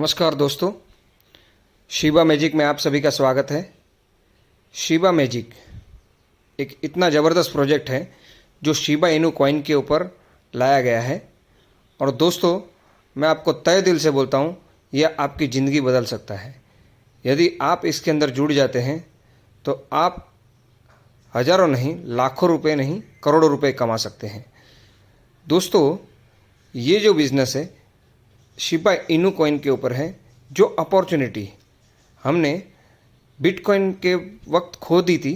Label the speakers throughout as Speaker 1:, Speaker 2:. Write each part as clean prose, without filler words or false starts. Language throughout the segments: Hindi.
Speaker 1: नमस्कार दोस्तों, शिबा मैजिक में आप सभी का स्वागत है। शिबा मैजिक एक इतना ज़बरदस्त प्रोजेक्ट है जो शिबा इनू कॉइन के ऊपर लाया गया है। और दोस्तों, मैं आपको तहे दिल से बोलता हूँ, यह आपकी ज़िंदगी बदल सकता है। यदि आप इसके अंदर जुड़ जाते हैं तो आप हज़ारों नहीं, लाखों रुपए नहीं, करोड़ों रुपए कमा सकते हैं। दोस्तों, ये जो बिज़नेस है शिबा इनू कॉइन के ऊपर है। जो अपॉर्चुनिटी हमने बिटकॉइन के वक्त खो दी थी,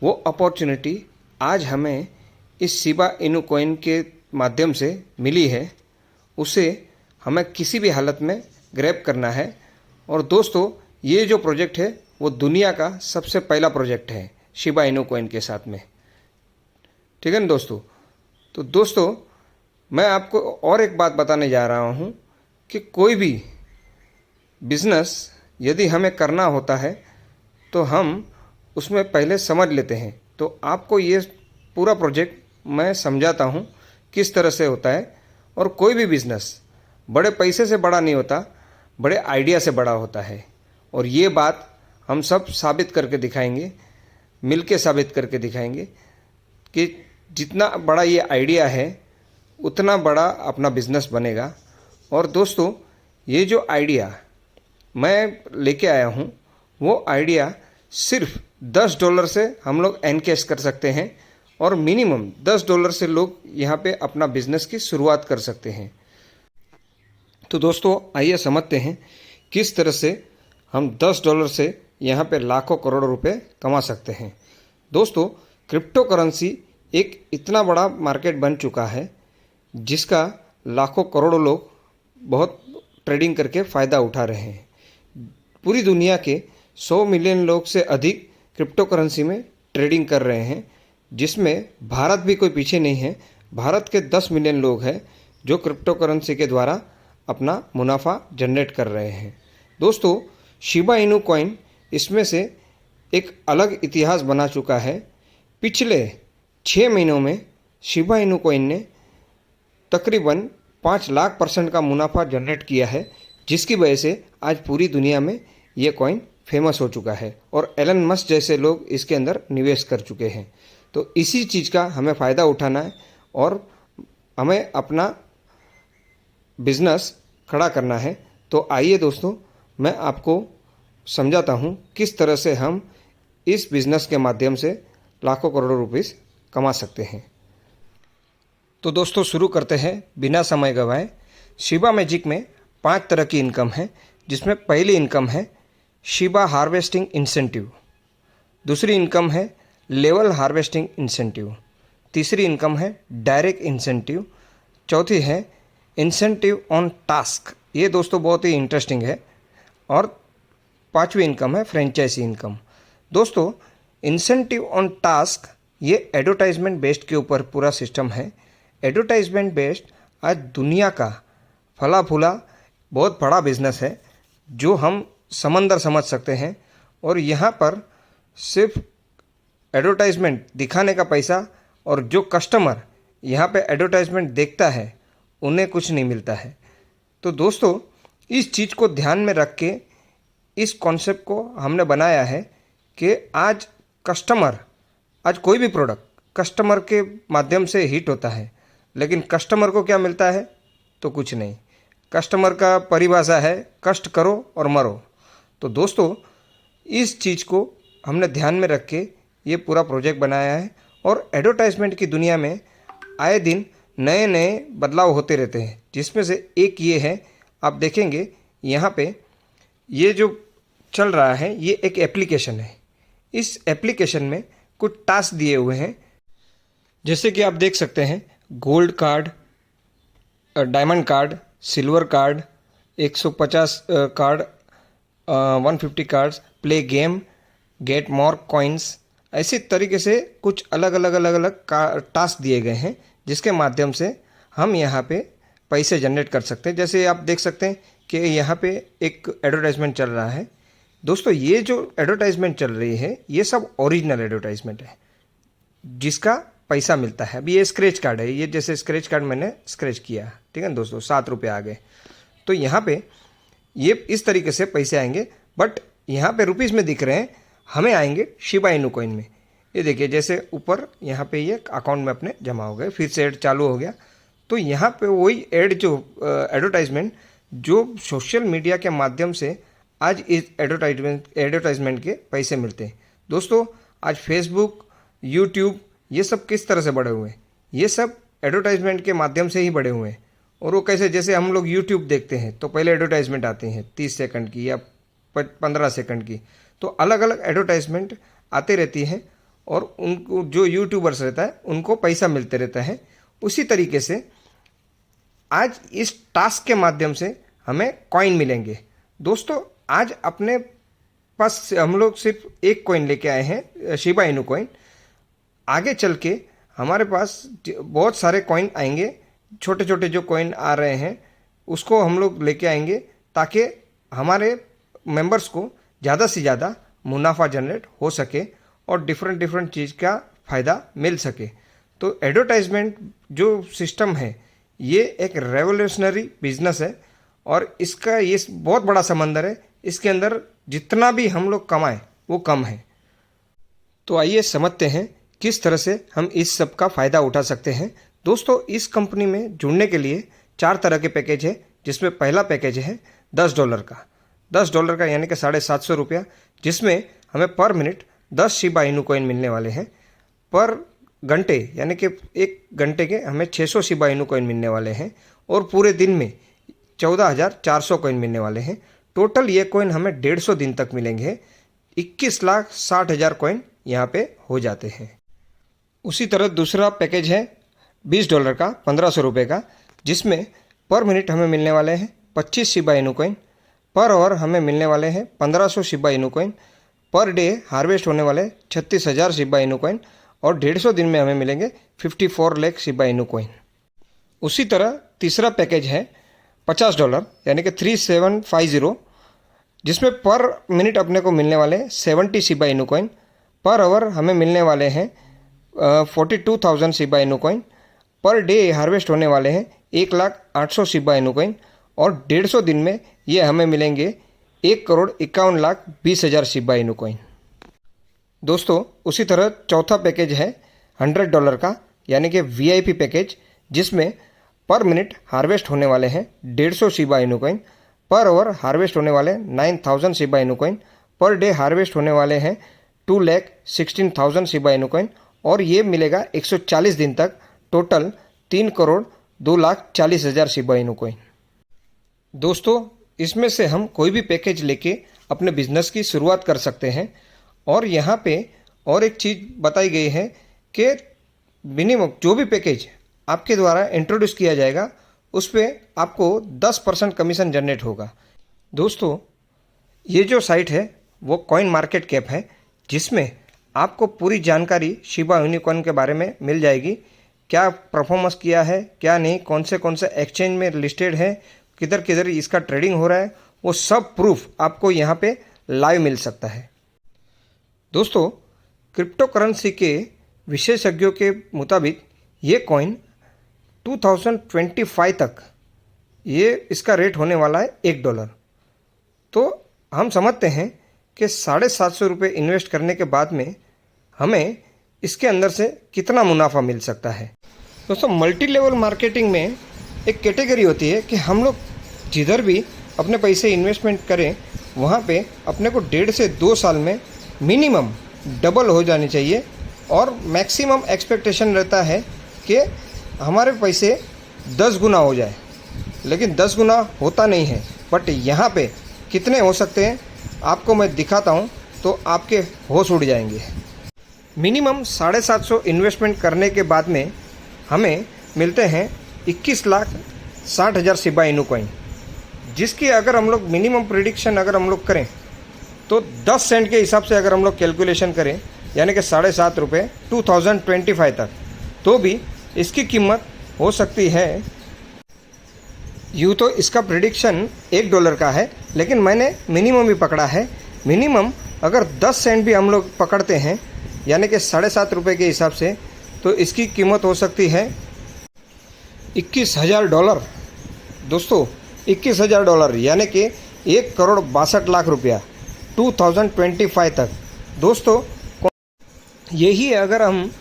Speaker 1: वो अपॉर्चुनिटी आज हमें इस शिबा इनू कॉइन के माध्यम से मिली है। उसे हमें किसी भी हालत में ग्रैब करना है। और दोस्तों, ये जो प्रोजेक्ट है वो दुनिया का सबसे पहला प्रोजेक्ट है शिबा इनू कॉइन के साथ में। ठीक है ना दोस्तों? तो दोस्तों, मैं आपको और एक बात बताने जा रहा हूँ कि कोई भी बिज़नेस यदि हमें करना होता है तो हम उसमें पहले समझ लेते हैं। तो आपको ये पूरा प्रोजेक्ट मैं समझाता हूँ किस तरह से होता है। और कोई भी बिज़नेस बड़े पैसे से बड़ा नहीं होता, बड़े आइडिया से बड़ा होता है। और ये बात हम सब साबित करके दिखाएंगे, मिलके साबित करके दिखाएंगे कि जितना बड़ा ये आइडिया है उतना बड़ा अपना बिज़नेस बनेगा। और दोस्तों, ये जो आइडिया मैं लेके आया हूँ वो आइडिया सिर्फ $10 से हम लोग एनकैश कर सकते हैं। और मिनिमम $10 से लोग यहाँ पे अपना बिजनेस की शुरुआत कर सकते हैं। तो दोस्तों, आइए समझते हैं किस तरह से हम $10 से यहाँ पे लाखों करोड़ों रुपए कमा सकते हैं। दोस्तों, क्रिप्टो करेंसी एक इतना बड़ा मार्केट बन चुका है जिसका लाखों करोड़ों लोग बहुत ट्रेडिंग करके फ़ायदा उठा रहे हैं। पूरी दुनिया के 100 मिलियन लोग से अधिक क्रिप्टो करेंसी में ट्रेडिंग कर रहे हैं, जिसमें भारत भी कोई पीछे नहीं है। भारत के 10 मिलियन लोग हैं जो क्रिप्टो करेंसी के द्वारा अपना मुनाफा जनरेट कर रहे हैं। दोस्तों, शिबा इनू कॉइन इसमें से एक अलग इतिहास बना चुका है। पिछले 6 महीनों में शिबा इनू कॉइन ने तकरीबन 5 लाख % का मुनाफा जनरेट किया है, जिसकी वजह से आज पूरी दुनिया में ये कॉइन फेमस हो चुका है और एलन मस्क जैसे लोग इसके अंदर निवेश कर चुके हैं। तो इसी चीज़ का हमें फ़ायदा उठाना है और हमें अपना बिज़नेस खड़ा करना है। तो आइए दोस्तों, मैं आपको समझाता हूँ किस तरह से हम इस बिज़नेस के माध्यम से लाखों करोड़ों रुपीस कमा सकते हैं। तो दोस्तों, शुरू करते हैं बिना समय गंवाए। शिबा मैजिक में 5 तरह की इनकम है, जिसमें पहली इनकम है शिबा हार्वेस्टिंग इंसेंटिव, दूसरी इनकम है लेवल हार्वेस्टिंग इंसेंटिव, तीसरी इनकम है डायरेक्ट इंसेंटिव, चौथी है इंसेंटिव ऑन टास्क। ये दोस्तों बहुत ही इंटरेस्टिंग है। और पांचवी इनकम है फ्रेंचाइजी इनकम। दोस्तों, इंसेंटिव ऑन टास्क ये एडवर्टाइजमेंट बेस्ड के ऊपर पूरा सिस्टम है। एडवर्टाइजमेंट बेस्ड आज दुनिया का फला फूला बहुत बड़ा बिजनेस है जो हम समंदर समझ सकते हैं। और यहाँ पर सिर्फ एडवर्टाइजमेंट दिखाने का पैसा, और जो कस्टमर यहाँ पे एडवर्टाइजमेंट देखता है उन्हें कुछ नहीं मिलता है। तो दोस्तों, इस चीज़ को ध्यान में रख के इस कॉन्सेप्ट को हमने बनाया है कि आज कोई भी प्रोडक्ट कस्टमर के माध्यम से हिट होता है, लेकिन कस्टमर को क्या मिलता है? तो कुछ नहीं। कस्टमर का परिभाषा है कष्ट करो और मरो। तो दोस्तों, इस चीज़ को हमने ध्यान में रख के ये पूरा प्रोजेक्ट बनाया है। और एडवर्टाइजमेंट की दुनिया में आए दिन नए नए बदलाव होते रहते हैं, जिसमें से एक ये है, आप देखेंगे यहाँ पे ये जो चल रहा है ये एक एप्लीकेशन है। इस एप्लीकेशन में कुछ टास्क दिए हुए हैं, जैसे कि आप देख सकते हैं gold card, diamond card, silver card, 150 card, 150 cards, play game, get more coins. ऐसे तरीके से कुछ अलग अलग टास्क दिए गए हैं, जिसके माध्यम से हम यहाँ पे पैसे जनरेट कर सकते हैं। जैसे आप देख सकते हैं कि यहाँ पे एक एडवर्टाइजमेंट चल रहा है। दोस्तों, ये जो एडवर्टाइजमेंट चल रही है ये सब ओरिजिनल एडवर्टाइजमेंट है जिसका पैसा मिलता है। अभी ये स्क्रैच कार्ड है, ये जैसे स्क्रैच कार्ड मैंने स्क्रैच किया, ठीक है ना दोस्तों, 7 रुपये आ गए। तो यहाँ पे ये इस तरीके से पैसे आएंगे, बट यहाँ पे रुपीज़ में दिख रहे हैं, हमें आएंगे शिबा इनू कॉइन में। ये देखिए जैसे ऊपर यहाँ पे ये अकाउंट में अपने जमा हो गए, फिर से ऐड चालू हो गया। तो यहाँ पे वही ऐड जो एडवर्टाइजमेंट जो सोशल मीडिया के माध्यम से आज इस एडवर्टाइजमेंट के पैसे मिलते हैं। दोस्तों आज फेसबुक, यूट्यूब ये सब किस तरह से बढ़े हुए हैं? ये सब एडवर्टाइजमेंट के माध्यम से ही बढ़े हुए हैं। और वो कैसे, जैसे हम लोग यूट्यूब देखते हैं तो पहले एडवर्टाइजमेंट आती हैं 30 सेकंड की या 15 सेकंड की, तो अलग अलग एडवर्टाइजमेंट आते रहती हैं और उनको जो यूट्यूबर्स रहता है उनको पैसा मिलते रहता है। उसी तरीके से आज इस टास्क के माध्यम से हमें कॉइन मिलेंगे। दोस्तों आज अपने पास हम लोग सिर्फ एक कॉइन लेके आए हैं, शिबा इनू कॉइन। आगे चल के हमारे पास बहुत सारे कॉइन आएंगे, छोटे छोटे जो कॉइन आ रहे हैं उसको हम लोग लेके आएंगे ताकि हमारे मेंबर्स को ज़्यादा से ज़्यादा मुनाफा जनरेट हो सके और डिफरेंट चीज़ का फ़ायदा मिल सके। तो एडवर्टाइजमेंट जो सिस्टम है ये एक रेवोल्यूशनरी बिजनेस है और इसका ये बहुत बड़ा समंदर है। इसके अंदर जितना भी हम लोग कमाएं वो कम है। तो आइए समझते हैं किस तरह से हम इस सब का फ़ायदा उठा सकते हैं। दोस्तों इस कंपनी में जुड़ने के लिए 4 तरह के पैकेज है, जिसमें पहला पैकेज है $10 का। $10 का यानी कि 750 रुपया, जिसमें हमें पर मिनट 10 शिबा इनू कॉइन मिलने वाले हैं। पर घंटे यानी कि 1 घंटे के हमें 600 शिबा इनू कॉइन मिलने वाले हैं और पूरे दिन में 14,400 कॉइन मिलने वाले हैं। टोटल ये कॉइन हमें 150 दिन तक मिलेंगे। 21,60,000 कॉइन यहाँ पे हो जाते हैं। उसी तरह दूसरा पैकेज है $20 का, 1500 रुपये का, जिसमें पर मिनट हमें मिलने वाले हैं 25 Shiba Inu coin. Per hour हमें मिलने वाले हैं 1500 Shiba Inu coin. Per day harvest होने वाले 36,000 शिबा इनू कॉइन और 150 दिन में हमें मिलेंगे 54 लाख शिबा इनू कॉइन। उसी तरह तीसरा पैकेज है $50 यानी कि 3750, जिसमें पर मिनट अपने को मिलने वाले 70 Shiba Inu coin. Per hour हमें मिलने वाले हैं 42,000 Shiba Inu coin. Per day harvest होने वाले हैं 1,08,000 शिबा इनू कॉइन और 150 दिन में ये हमें मिलेंगे 1,51,20,000 शिबा इनू कॉइन। दोस्तों उसी तरह चौथा पैकेज है $100 का यानी कि VIP पैकेज, जिसमें पर मिनट हार्वेस्ट होने वाले हैं 150 Shiba Inu coin. Per hour harvest होने वाले 9,000 Shiba Inu coin. Per day harvest होने वाले हैं 2,16,000 शिबा इनू कॉइन और ये मिलेगा 140 दिन तक। Total 3,02,40,000 Shiba Inu coin. दोस्तों इसमें से हम कोई भी पैकेज लेके अपने बिजनेस की शुरुआत कर सकते हैं। और यहाँ पे और एक चीज़ बताई गई है कि मिनिमम जो भी पैकेज आपके द्वारा इंट्रोड्यूस किया जाएगा उस पर आपको 10% कमीशन जनरेट होगा। दोस्तों ये जो साइट है वो कॉइन मार्केट कैप है, जिसमें आपको पूरी जानकारी शिबा इनू कॉइन के बारे में मिल जाएगी। क्या परफॉर्मेंस किया है, क्या नहीं, कौन से एक्सचेंज में लिस्टेड है, किधर किधर इसका ट्रेडिंग हो रहा है, वो सब प्रूफ आपको यहाँ पे लाइव मिल सकता है। दोस्तों क्रिप्टो करेंसी के विशेषज्ञों के मुताबिक ये कॉइन 2025 तक ये इसका रेट होने वाला है $1। तो हम समझते हैं कि 750 रुपये इन्वेस्ट करने के बाद में हमें इसके अंदर से कितना मुनाफा मिल सकता है। दोस्तों मल्टी लेवल मार्केटिंग में एक कैटेगरी होती है कि हम लोग जिधर भी अपने पैसे इन्वेस्टमेंट करें वहाँ पे अपने को 1.5 से 2 साल में मिनिमम डबल हो जानी चाहिए और मैक्सिमम एक्सपेक्टेशन रहता है कि हमारे पैसे 10 गुना हो जाए, लेकिन 10 गुना होता नहीं है। बट यहाँ पे कितने हो सकते हैं आपको मैं दिखाता हूँ तो आपके होश उड़ जाएंगे। मिनिमम 750 इन्वेस्टमेंट करने के बाद में हमें मिलते हैं 21,60,000 शिबा इनू कॉइन, जिसकी अगर हम लोग मिनिमम प्रिडिक्शन अगर हम लोग करें तो 10 सेंट के हिसाब से अगर हम लोग कैलकुलेशन करें यानी कि 7.5 रुपये 2025 तक, तो भी इसकी कीमत हो सकती है। यूँ तो इसका प्रिडिक्शन $1 का है, लेकिन मैंने मिनिमम भी पकड़ा है। मिनिमम अगर 10 सेंट भी हम लोग पकड़ते हैं यानी कि 7.5 रुपये के हिसाब से, तो इसकी कीमत हो सकती है $21,000। दोस्तों $21,000 यानी कि 1,62,00,000 रुपया 2025 तक। दोस्तों यही अगर हम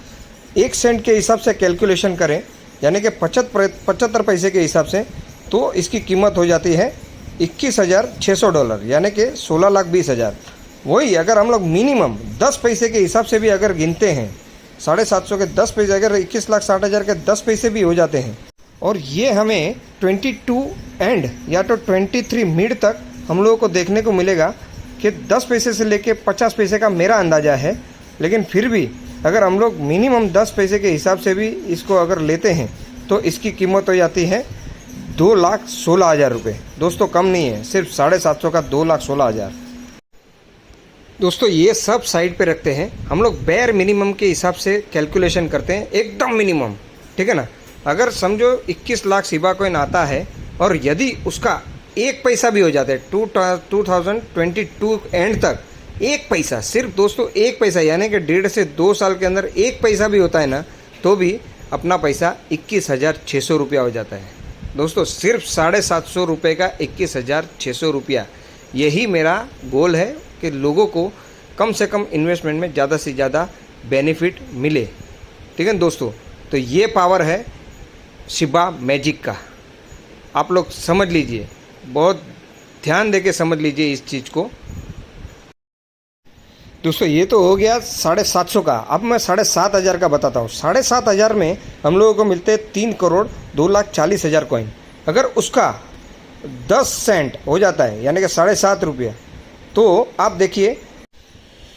Speaker 1: 1 सेंट के हिसाब से कैलकुलेशन करें, यानी कि 75 पैसे के हिसाब से, तो इसकी कीमत हो जाती है $21,600, यानी कि 16,20,000। वही अगर हम लोग मिनिमम 10 पैसे के हिसाब से भी अगर गिनते हैं, 750 के 10 पैसे, अगर 21,60,000 के 10 पैसे भी हो जाते हैं, और ये हमें 22 एंड या तो 23 मिड तक हम लोगों को देखने को मिलेगा कि 10 पैसे से लेके 50 पैसे का मेरा अंदाज़ा है। लेकिन फिर भी अगर हम लोग मिनिमम 10 पैसे के हिसाब से भी इसको अगर लेते हैं तो इसकी कीमत हो जाती है 2,16,000 रुपये। दोस्तों कम नहीं है, सिर्फ 750 का 2,16,000। दोस्तों ये सब साइड पे रखते हैं, हम लोग बेयर मिनिमम के हिसाब से कैलकुलेशन करते हैं, एकदम मिनिमम, ठीक है ना। अगर समझो 21 लाख शिबा कॉइन आता है और यदि उसका 1 पैसा भी हो जाता है 2022 एंड तक, 1 पैसा, सिर्फ दोस्तों 1 पैसा, यानी कि 1.5 से 2 साल के अंदर 1 पैसा भी होता है ना, तो भी अपना पैसा 21,600 रुपया हो जाता है। दोस्तों सिर्फ 750 रुपये का 21,600 रुपया, यही मेरा गोल है कि लोगों को कम से कम इन्वेस्टमेंट में ज़्यादा से ज़्यादा बेनिफिट मिले, ठीक है दोस्तों। तो ये पावर है शिबा मैजिक का, आप लोग समझ लीजिए, बहुत ध्यान देके समझ लीजिए इस चीज़ को। दोस्तों ये तो हो गया 750 का। अब मैं 7,500 का बताता हूँ। 7,500 में हम लोगों को मिलते हैं 3,02,40,000 कॉइन। अगर उसका 10 सेंट हो जाता है, यानी कि 7.5 रुपये, तो आप देखिए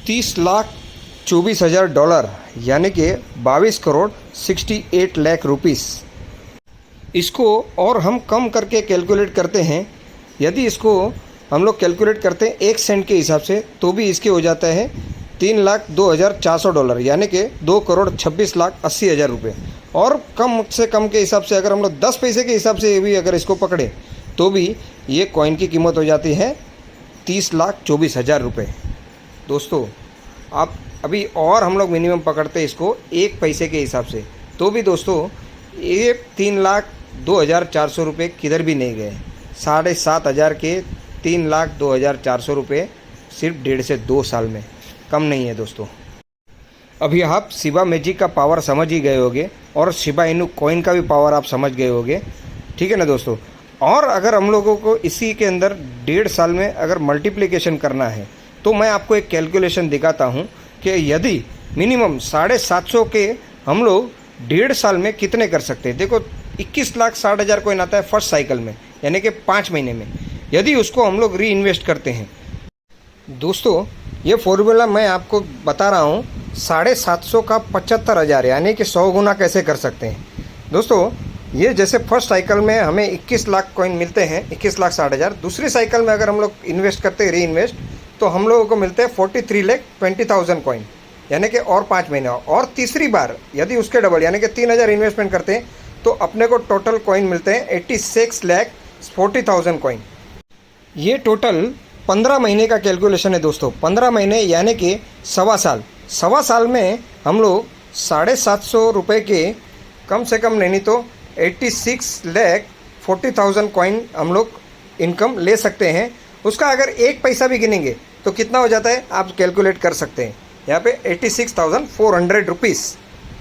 Speaker 1: $30,24,000, यानी कि 22,68 लाख रुपीस। इसको और हम कम करके कैलकुलेट करते हैं, यदि इसको हम लोग कैलकुलेट करते हैं 1 सेंट के हिसाब से, तो भी इसके हो जाता है $3,02,400, यानी कि 2,26,80,000 रुपये। और कम से कम के हिसाब से अगर हम लोग 10 पैसे के हिसाब से भी अगर इसको पकड़े, तो भी ये कॉइन की कीमत हो जाती है 30,24,000 रुपये। दोस्तों आप अभी और हम लोग मिनिमम पकड़ते हैं इसको 1 पैसे के हिसाब से, तो भी दोस्तों ये 3,02,400 रुपये किधर भी नहीं गए। 7,500 के 3,02,400 रुपये सिर्फ 1.5 से 2 साल में, कम नहीं है दोस्तों। अभी आप शिबा मैजिक का पावर समझ ही गए होंगे और शिबा इनू कॉइन का भी पावर आप समझ गए होंगे, ठीक है ना दोस्तों। और अगर हम लोगों को इसी के अंदर 1.5 साल में अगर मल्टीप्लिकेशन करना है, तो मैं आपको एक कैलकुलेशन दिखाता हूँ कि यदि मिनिमम 750 के हम लोग 1.5 साल में कितने कर सकते हैं। देखो 21,60,000 कॉइन आता है फर्स्ट साइकिल में, यानी कि 5 महीने में। यदि उसको हम लोग री इन्वेस्ट करते हैं, दोस्तों ये फॉर्मूला मैं आपको बता रहा हूँ, 750 का 75,000, यानी कि 100 गुना कैसे कर सकते हैं। दोस्तों ये जैसे फर्स्ट साइकिल में हमें 21 लाख कॉइन मिलते हैं, 21,60,000। दूसरी साइकिल में अगर हम लोग इन्वेस्ट करते हैं री इन्वेस्ट, तो हम लोगों को मिलते हैं 43,20,000 कॉइन, यानी कि और 5 महीने। और तीसरी बार यदि उसके डबल, यानी कि 3,000 इन्वेस्टमेंट करते हैं, तो अपने को टोटल कॉइन मिलते हैं 86,40,000 कॉइन। ये टोटल 15 महीने का कैलकुलेशन है दोस्तों। 15 महीने यानी कि 1.25 साल। 1.25 साल में हम लोग 750 रुपये के कम से कम नहीं तो 86,40,000 कॉइन हम लोग इनकम ले सकते हैं। उसका अगर 1 पैसा भी गिनेंगे तो कितना हो जाता है आप कैलकुलेट कर सकते हैं। यहाँ पे 86,400 रुपीज़।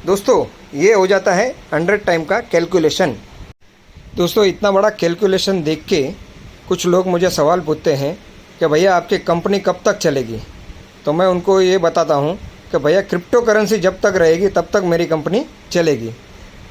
Speaker 1: दोस्तों ये हो जाता है 100 टाइम का कैलकुलेशन। दोस्तों इतना बड़ा कैलकुलेशन देख के कुछ लोग मुझे सवाल पूछते हैं कि भैया आपकी कंपनी कब तक चलेगी। तो मैं उनको ये बताता हूँ कि भैया क्रिप्टो करेंसी जब तक रहेगी तब तक मेरी कंपनी चलेगी,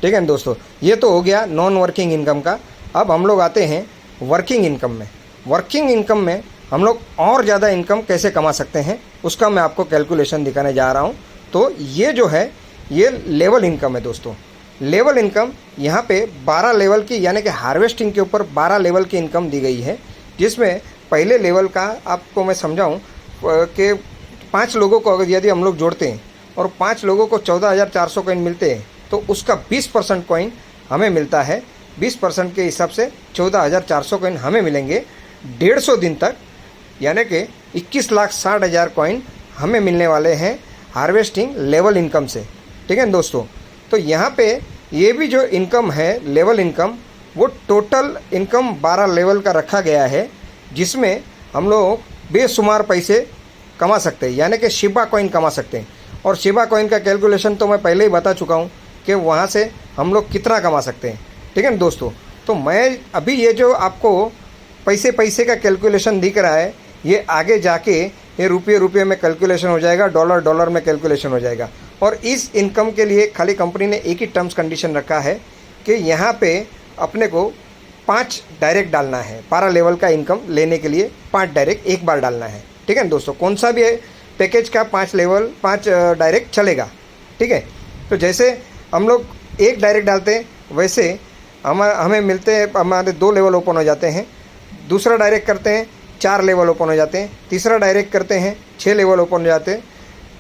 Speaker 1: ठीक है ना दोस्तों। ये तो हो गया नॉन वर्किंग इनकम का। अब हम लोग आते हैं वर्किंग इनकम में। वर्किंग इनकम में हम लोग और ज़्यादा इनकम कैसे कमा सकते हैं, उसका मैं आपको कैलकुलेशन दिखाने जा रहा हूँ। तो ये जो है ये लेवल इनकम है दोस्तों। लेवल इनकम यहाँ पे 12 लेवल की, यानी कि हार्वेस्टिंग के ऊपर 12 लेवल की इनकम दी गई है, जिसमें पहले लेवल का आपको मैं समझाऊँ कि 5 लोगों को अगर यदि हम लोग जोड़ते हैं और 5 लोगों को 14,400 कॉइन मिलते हैं, तो उसका 20% कॉइन हमें मिलता है। 20% के हिसाब से 14,400 कॉइन हमें मिलेंगे 150 दिन तक, यानी कि 21,60,000 कॉइन हमें मिलने वाले हैं हार्वेस्टिंग लेवल इनकम से, ठीक है दोस्तों। तो यहाँ पे ये भी जो इनकम है लेवल इनकम, वो टोटल इनकम 12 लेवल का रखा गया है। जिसमें हम लोग बेशुमार पैसे कमा सकते हैं, यानी कि शिबा कॉइन कमा सकते हैं। और शिबा कॉइन का कैलकुलेशन तो मैं पहले ही बता चुका हूँ कि वहाँ से हम लोग कितना कमा सकते हैं, ठीक है ना दोस्तों। तो मैं अभी ये जो आपको पैसे पैसे का कैलकुलेशन दिख रहा है, ये आगे जाके ये रुपये में कैलकुलेशन हो जाएगा, डॉलर में कैलकुलेशन हो जाएगा। और इस इनकम के लिए खाली कंपनी ने एक ही टर्म्स कंडीशन रखा है कि यहाँ पे अपने को 5 डायरेक्ट डालना है। 12 लेवल का इनकम लेने के लिए 5 डायरेक्ट एक बार डालना है, ठीक है ना दोस्तों। कौन सा भी पैकेज का 5 डायरेक्ट चलेगा, ठीक है। तो जैसे हम लोग एक डायरेक्ट डालते हैं, वैसे हमें मिलते हैं, हमारे 2 लेवल ओपन हो जाते हैं। दूसरा डायरेक्ट करते हैं, 4 लेवल ओपन हो जाते हैं। तीसरा डायरेक्ट करते हैं, 6 लेवल ओपन हो जाते हैं।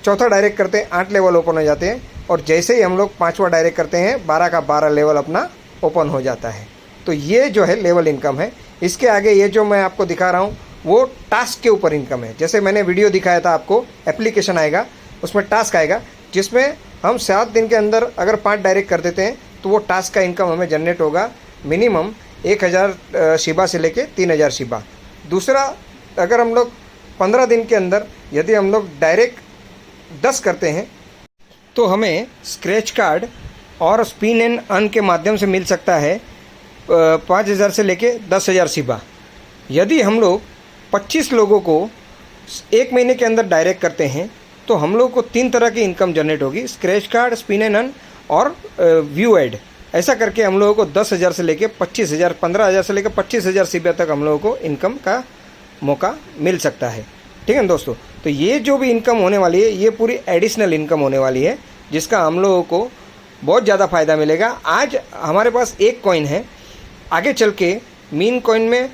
Speaker 1: चौथा डायरेक्ट करते हैं, 8 लेवल ओपन हो जाते हैं। और जैसे ही हम लोग 5वां डायरेक्ट करते हैं, 12 का 12 लेवल अपना ओपन हो जाता है। तो ये जो है लेवल इनकम है। इसके आगे ये जो मैं आपको दिखा रहा हूँ वो टास्क के ऊपर इनकम है। जैसे मैंने वीडियो दिखाया था आपको, एप्लीकेशन आएगा, उसमें टास्क आएगा, जिसमें हम 7 दिन के अंदर अगर 5 डायरेक्ट कर देते हैं तो वो टास्क का इनकम हमें जनरेट होगा मिनिमम 1000 शिबा से लेके 3000 शिबा। दूसरा, अगर हम लोग 15 दिन के अंदर यदि हम लोग डायरेक्ट 10 करते हैं तो हमें स्क्रैच कार्ड और स्पिन एंड अर्न के माध्यम से मिल सकता है 5000 से लेके 10,000 शिबा। यदि हम लोग 25 लोगों को 1 महीने के अंदर डायरेक्ट करते हैं तो हम लोग को 3 तरह की इनकम जनरेट होगी, scratch card, spin and earn और व्यू एड। ऐसा करके हम लोगों को 10,000 से लेके 25,000, 15,000 से लेकर 25,000 शिबा तक हम लोगों को इनकम का मौका मिल सकता है, ठीक है ना दोस्तों। तो ये जो भी इनकम होने वाली है, ये पूरी एडिशनल इनकम होने वाली है, जिसका हम लोगों को बहुत ज़्यादा फ़ायदा मिलेगा। आज हमारे पास एक कॉइन है, आगे चल के मीन कॉइन में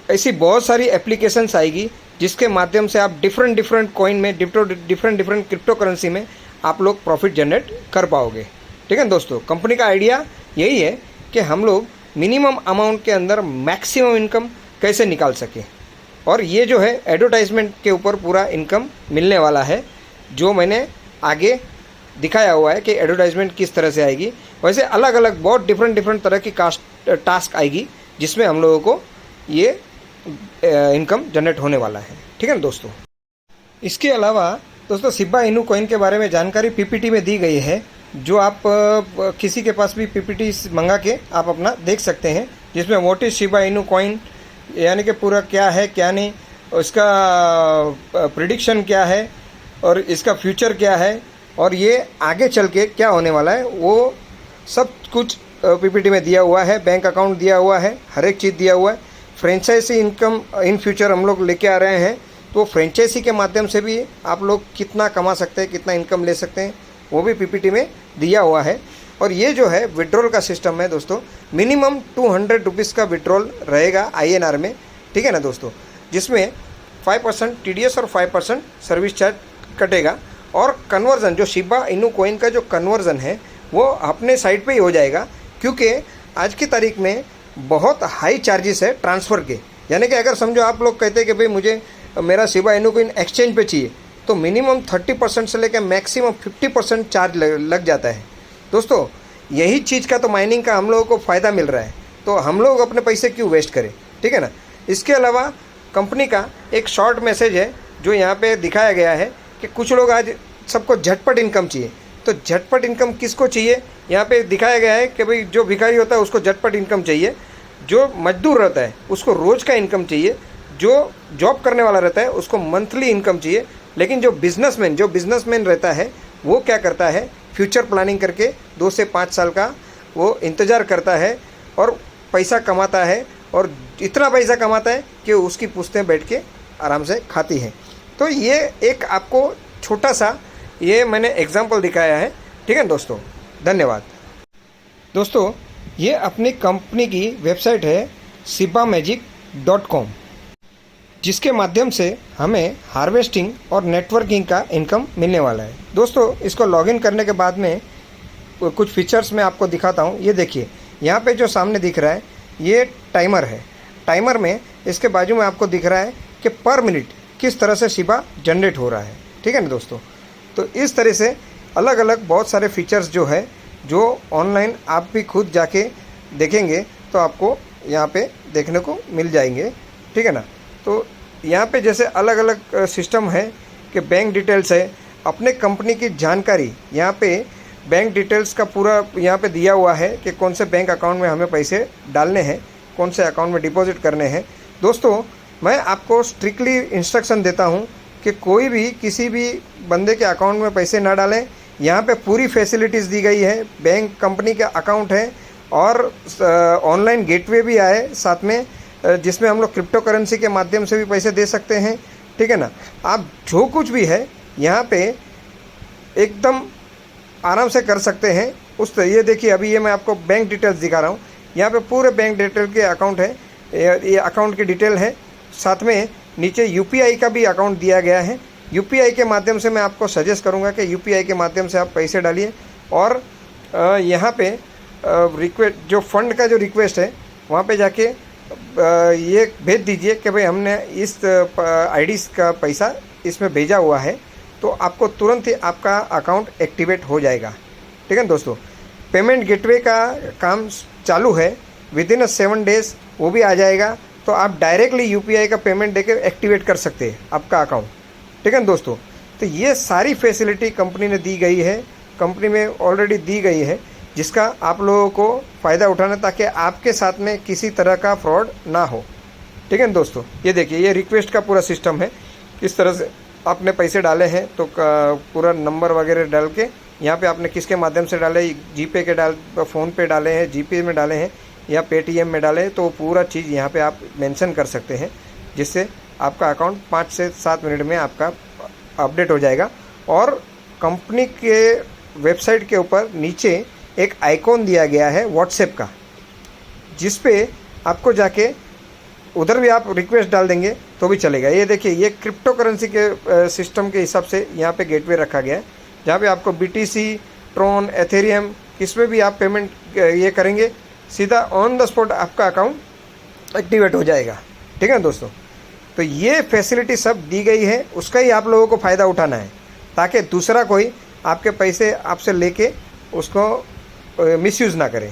Speaker 1: ऐसी बहुत सारी एप्लीकेशंस आएगी जिसके माध्यम से आप डिफरेंट कॉइन में, डिफरेंट क्रिप्टो करेंसी में आप लोग प्रॉफिट जनरेट कर पाओगे, ठीक है ना दोस्तों। कंपनी का आइडिया यही है कि हम लोग मिनिमम अमाउंट के अंदर मैक्सिमम इनकम कैसे निकाल सकें। और ये जो है एडवर्टाइजमेंट के ऊपर पूरा इनकम मिलने वाला है, जो मैंने आगे दिखाया हुआ है कि एडवर्टाइजमेंट किस तरह से आएगी। वैसे अलग अलग बहुत डिफरेंट तरह की टास्क आएगी जिसमें हम लोगों को ये इनकम जनरेट होने वाला है, ठीक है ना दोस्तों। इसके अलावा दोस्तों शिबा इनू कॉइन के बारे में जानकारी पीपीटी में दी गई है, जो आप किसी के पास भी पीपीटी मंगा के आप अपना देख सकते हैं, जिसमें what is Shiba Inu coin, यानी कि पूरा क्या है क्या नहीं, उसका प्रिडिक्शन क्या है और इसका फ्यूचर क्या है और ये आगे चल के क्या होने वाला है, वो सब कुछ पीपीटी में दिया हुआ है। बैंक अकाउंट दिया हुआ है, हर एक चीज़ दिया हुआ है। फ्रेंचाइजी इनकम इन फ्यूचर हम लोग लेके आ रहे हैं, तो फ्रेंचाइजी के माध्यम से भी आप लोग कितना कमा सकते हैं, कितना इनकम ले सकते हैं, वो भी पीपीटी में दिया हुआ है। और ये जो है विड्रॉल का सिस्टम है दोस्तों, मिनिमम 200 रुपीज़ का विड्रॉल रहेगा INR में, ठीक है ना दोस्तों, जिसमें 5% TDS और 5% सर्विस चार्ज कटेगा। और कन्वर्जन जो शिबा इनू कॉइन का जो कन्वर्जन है वो अपने साइट पे ही हो जाएगा, क्योंकि आज की तारीख में बहुत हाई चार्जेस है ट्रांसफ़र के। यानी कि अगर समझो आप लोग कहते हैं कि भाई मुझे मेरा शिबा इनू कॉइन एक्सचेंज पे चाहिए, तो मिनिमम 30% से लेकर मैक्सिमम 50% चार्ज लग जाता है दोस्तों। यही चीज़ का तो माइनिंग का हम लोगों को फ़ायदा मिल रहा है, तो हम लोग अपने पैसे क्यों वेस्ट करें, ठीक है ना। इसके अलावा कंपनी का एक शॉर्ट मैसेज है जो यहाँ पे दिखाया गया है कि कुछ लोग आज सबको झटपट इनकम चाहिए। तो झटपट इनकम किसको चाहिए, यहाँ पे दिखाया गया है कि भाई जो भिखारी होता है उसको झटपट इनकम चाहिए, जो मजदूर रहता है उसको रोज़ का इनकम चाहिए, जो जॉब करने वाला रहता है उसको मंथली इनकम चाहिए। लेकिन जो बिजनेसमैन रहता है वो क्या करता है, फ्यूचर प्लानिंग करके 2 से 5 साल का वो इंतज़ार करता है और पैसा कमाता है, और इतना पैसा कमाता है कि उसकी पुश्तें बैठ के आराम से खाती हैं। तो ये एक आपको छोटा सा ये मैंने एग्जाम्पल दिखाया है, ठीक है दोस्तों। धन्यवाद दोस्तों। ये अपनी कंपनी की वेबसाइट है shibamagic.com, जिसके माध्यम से हमें हार्वेस्टिंग और नेटवर्किंग का इनकम मिलने वाला है दोस्तों। इसको लॉगिन करने के बाद में कुछ फीचर्स मैं आपको दिखाता हूँ। ये देखिए यहाँ पे जो सामने दिख रहा है ये टाइमर है। टाइमर में इसके बाजू में आपको दिख रहा है कि पर मिनट किस तरह से शिबा जनरेट हो रहा है, ठीक है ना दोस्तों। तो इस तरह से अलग अलग बहुत सारे फीचर्स जो है, जो ऑनलाइन आप भी खुद जाके देखेंगे तो आपको यहाँ पे देखने को मिल जाएंगे, ठीक है ना। तो यहाँ पे जैसे अलग अलग सिस्टम है कि बैंक डिटेल्स है, अपने कंपनी की जानकारी, यहाँ पे बैंक डिटेल्स का पूरा यहाँ पे दिया हुआ है कि कौन से बैंक अकाउंट में हमें पैसे डालने हैं, कौन से अकाउंट में डिपॉजिट करने हैं। दोस्तों, मैं आपको स्ट्रिक्टली इंस्ट्रक्शन देता हूँ कि कोई भी किसी भी बंदे के अकाउंट में पैसे ना डालें। यहाँ पे पूरी फैसिलिटीज़ दी गई है, बैंक कंपनी का अकाउंट है और ऑनलाइन गेटवे भी आए साथ में, जिसमें हम लोग क्रिप्टो करेंसी के माध्यम से भी पैसे दे सकते हैं, ठीक है ना। आप जो कुछ भी है यहाँ पे एकदम आराम से कर सकते हैं। ये देखिए, अभी ये मैं आपको बैंक डिटेल्स दिखा रहा हूँ। यहाँ पे पूरे बैंक डिटेल के अकाउंट है, ये अकाउंट की डिटेल है। साथ में नीचे यूपीआई का भी अकाउंट दिया गया है। यूपीआई के माध्यम से मैं आपको सजेस्ट करूँगा कि यूपीआई के माध्यम से आप पैसे डालिए। और यहाँ पे रिक्वेस्ट, जो फंड का जो रिक्वेस्ट है, वहाँ पे जाके ये भेज दीजिए कि भाई हमने इस आईडी का पैसा इसमें भेजा हुआ है, तो आपको तुरंत ही आपका अकाउंट एक्टिवेट हो जाएगा, ठीक है दोस्तों। पेमेंट गेटवे का काम चालू है, विद इन 7 डेज़ वो भी आ जाएगा, तो आप डायरेक्टली यूपीआई का पेमेंट देकर एक्टिवेट कर सकते हैं आपका अकाउंट, ठीक है दोस्तों। तो ये सारी फैसिलिटी कंपनी ने दी गई है, कंपनी में ऑलरेडी दी गई है, जिसका आप लोगों को फ़ायदा उठाना, ताकि आपके साथ में किसी तरह का फ्रॉड ना हो, ठीक है दोस्तों। ये देखिए, ये रिक्वेस्ट का पूरा सिस्टम है, किस तरह से आपने पैसे डाले हैं, तो पूरा नंबर वगैरह डाल के यहाँ पे आपने किसके माध्यम से डाले, जीपे के फ़ोन पे डाले हैं, जीपे में डाले हैं या पेटीएम में डाले, तो पूरा चीज़ यहाँ पे आप मेंशन कर सकते हैं, जिससे आपका अकाउंट 5 से 7 मिनट में आपका अपडेट हो जाएगा। और कंपनी के वेबसाइट के ऊपर नीचे एक आइकॉन दिया गया है व्हाट्सएप का, जिस पे आपको जाके उधर भी आप रिक्वेस्ट डाल देंगे तो भी चलेगा। ये देखिए, ये क्रिप्टो करेंसी के सिस्टम के हिसाब से यहाँ पे गेटवे रखा गया है, जहाँ पे आपको BTC, ट्रॉन, एथेरियम, किसमें भी आप पेमेंट ये करेंगे, सीधा ऑन द स्पॉट आपका अकाउंट एक्टिवेट हो जाएगा, ठीक है दोस्तों। तो ये फैसिलिटी सब दी गई है, उसका ही आप लोगों को फ़ायदा उठाना है, ताकि दूसरा कोई आपके पैसे आपसे लेके उसको मिसयूज़ ना करे,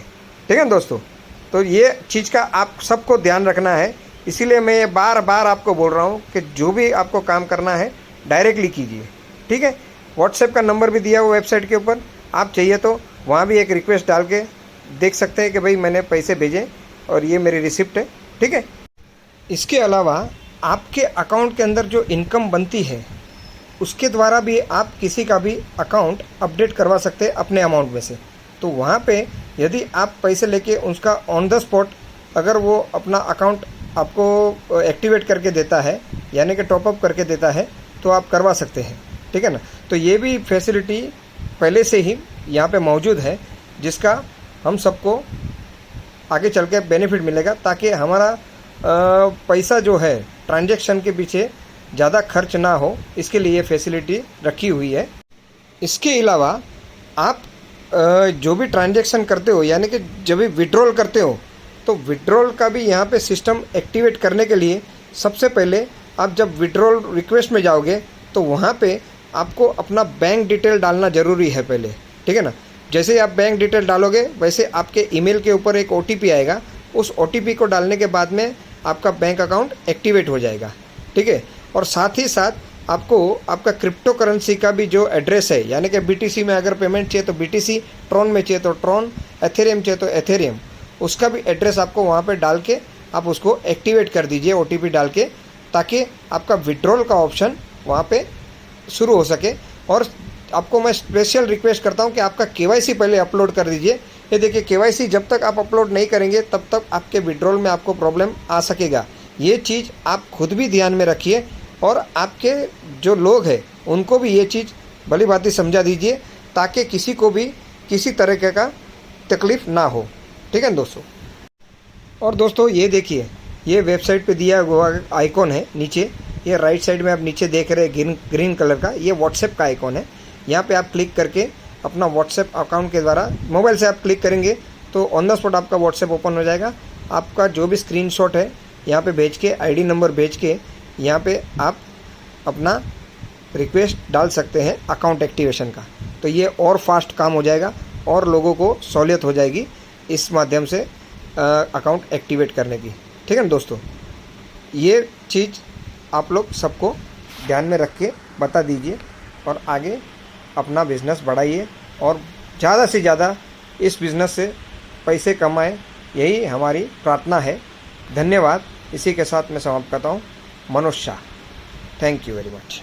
Speaker 1: ठीक है दोस्तों। तो ये चीज़ का आप सबको ध्यान रखना है, इसीलिए मैं ये बार बार आपको बोल रहा हूँ कि जो भी आपको काम करना है डायरेक्टली कीजिए, ठीक है। व्हाट्सएप का नंबर भी दिया हुआ वेबसाइट के ऊपर, आप चाहिए तो वहाँ भी एक रिक्वेस्ट डाल के देख सकते हैं कि भाई मैंने पैसे भेजे और ये मेरी रिसिप्ट है, ठीक है। इसके अलावा आपके अकाउंट के अंदर जो इनकम बनती है, उसके द्वारा भी आप किसी का भी अकाउंट अपडेट करवा सकते हैं अपने अमाउंट में से। तो वहाँ पे यदि आप पैसे लेके उसका ऑन द स्पॉट अगर वो अपना अकाउंट आपको एक्टिवेट करके देता है, यानी कि टॉपअप करके देता है, तो आप करवा सकते हैं, ठीक है ना। तो ये भी फैसिलिटी पहले से ही यहाँ पे मौजूद है, जिसका हम सबको आगे चल के बेनिफिट मिलेगा, ताकि हमारा पैसा जो है ट्रांजैक्शन के पीछे ज़्यादा खर्च ना हो, इसके लिए ये फैसिलिटी रखी हुई है। इसके अलावा आप जो भी ट्रांजैक्शन करते हो, यानी कि जब भी विड्रॉल करते हो, तो विड्रॉल का भी यहाँ पे सिस्टम एक्टिवेट करने के लिए सबसे पहले आप जब विड्रॉल रिक्वेस्ट में जाओगे, तो वहाँ पे आपको अपना बैंक डिटेल डालना ज़रूरी है पहले, ठीक है ना। जैसे ही आप बैंक डिटेल डालोगे, वैसे आपके ईमेल के ऊपर एक OTP आएगा, उस OTP को डालने के बाद में आपका बैंक अकाउंट एक्टिवेट हो जाएगा, ठीक है। और साथ ही साथ आपको आपका क्रिप्टो करेंसी का भी जो एड्रेस है, यानी कि BTC में अगर पेमेंट चाहिए तो BTC, ट्रॉन में चाहिए तो ट्रॉन, एथेरियम चाहिए तो एथेरियम, उसका भी एड्रेस आपको वहाँ पे डाल के आप उसको एक्टिवेट कर दीजिए OTP डाल के, ताकि आपका विड्रॉल का ऑप्शन वहाँ पे शुरू हो सके। और आपको मैं स्पेशल रिक्वेस्ट करता हूँ कि आपका KYC पहले अपलोड कर दीजिए। ये देखिए, KYC जब तक आप अपलोड नहीं करेंगे तब तक आपके विड्रॉल में आपको प्रॉब्लम आ सकेगा। ये चीज़ आप खुद भी ध्यान में रखिए, और आपके जो लोग हैं उनको भी ये चीज़ भली भांति समझा दीजिए, ताकि किसी को भी किसी तरह का तकलीफ़ ना हो, ठीक है दोस्तों। और दोस्तों, ये देखिए, ये वेबसाइट पे दिया हुआ आइकॉन है नीचे, ये राइट साइड में आप नीचे देख रहे हैं ग्रीन कलर का, ये व्हाट्सएप का आइकॉन है। यहाँ पे आप क्लिक करके अपना व्हाट्सएप अकाउंट के द्वारा मोबाइल से आप क्लिक करेंगे तो ऑन द स्पॉट आपका व्हाट्सएप ओपन हो जाएगा। आपका जो भी स्क्रीनशॉट है यहाँ पे भेज के, ID नंबर भेज के यहाँ पे आप अपना रिक्वेस्ट डाल सकते हैं अकाउंट एक्टिवेशन का। तो ये और फास्ट काम हो जाएगा और लोगों को सहूलियत हो जाएगी इस माध्यम से अकाउंट एक्टिवेट करने की, ठीक है ना दोस्तों। ये चीज़ आप लोग सबको ध्यान में रख के बता दीजिए और आगे अपना बिज़नेस बढ़ाइए और ज़्यादा से ज़्यादा इस बिज़नेस से पैसे कमाएं, यही हमारी प्रार्थना है। धन्यवाद। इसी के साथ मैं समाप्त करता हूँ। Manoj Shah, thank you very much.